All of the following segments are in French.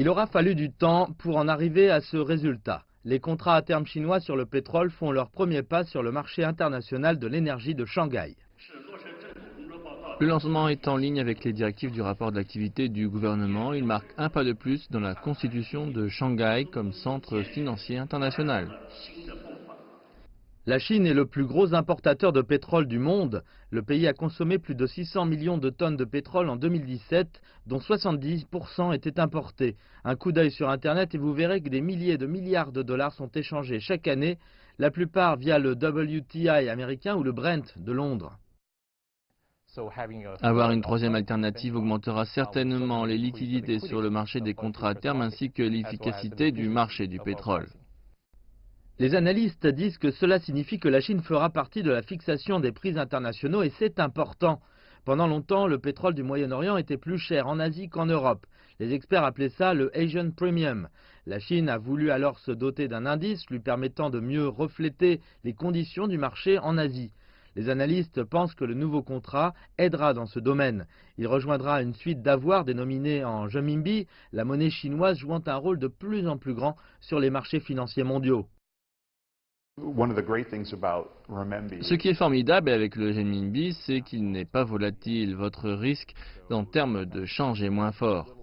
Il aura fallu du temps pour en arriver à ce résultat. Les contrats à terme chinois sur le pétrole font leur premier pas sur le marché international de l'énergie de Shanghai. Le lancement est en ligne avec les directives du rapport d'activité du gouvernement. Il marque un pas de plus dans la constitution de Shanghai comme centre financier international. La Chine est le plus gros importateur de pétrole du monde. Le pays a consommé plus de 600 millions de tonnes de pétrole en 2017, dont 70% étaient importés. Un coup d'œil sur Internet et vous verrez que des milliers de milliards de dollars sont échangés chaque année, la plupart via le WTI américain ou le Brent de Londres. Avoir une troisième alternative augmentera certainement les liquidités sur le marché des contrats à terme ainsi que l'efficacité du marché du pétrole. Les analystes disent que cela signifie que la Chine fera partie de la fixation des prix internationaux et c'est important. Pendant longtemps, le pétrole du Moyen-Orient était plus cher en Asie qu'en Europe. Les experts appelaient ça le Asian Premium. La Chine a voulu alors se doter d'un indice lui permettant de mieux refléter les conditions du marché en Asie. Les analystes pensent que le nouveau contrat aidera dans ce domaine. Il rejoindra une suite d'avoirs dénominés en renminbi, la monnaie chinoise jouant un rôle de plus en plus grand sur les marchés financiers mondiaux. Ce qui est formidable avec le renminbi, c'est qu'il n'est pas volatile. Votre risque en termes de change est moins fort.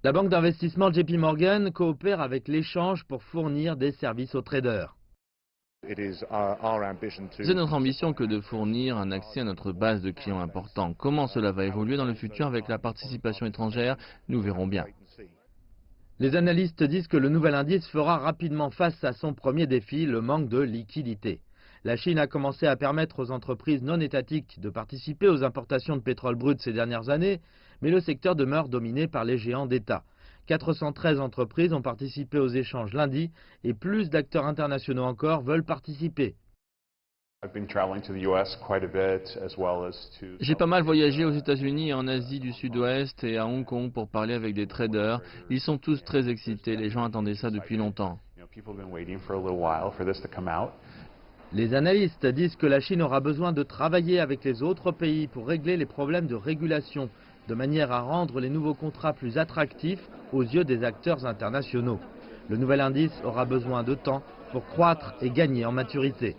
La banque d'investissement JP Morgan coopère avec l'échange pour fournir des services aux traders. C'est notre ambition que de fournir un accès à notre base de clients important. Comment cela va évoluer dans le futur avec la participation étrangère, nous verrons bien. Les analystes disent que le nouvel indice fera rapidement face à son premier défi, le manque de liquidité. La Chine a commencé à permettre aux entreprises non étatiques de participer aux importations de pétrole brut ces dernières années, mais le secteur demeure dominé par les géants d'État. 413 entreprises ont participé aux échanges lundi et plus d'acteurs internationaux encore veulent participer. J'ai pas mal voyagé aux États-Unis et en Asie du Sud-Ouest et à Hong Kong pour parler avec des traders. Ils sont tous très excités, les gens attendaient ça depuis longtemps. Les analystes disent que la Chine aura besoin de travailler avec les autres pays pour régler les problèmes de régulation, de manière à rendre les nouveaux contrats plus attractifs aux yeux des acteurs internationaux. Le nouvel indice aura besoin de temps pour croître et gagner en maturité.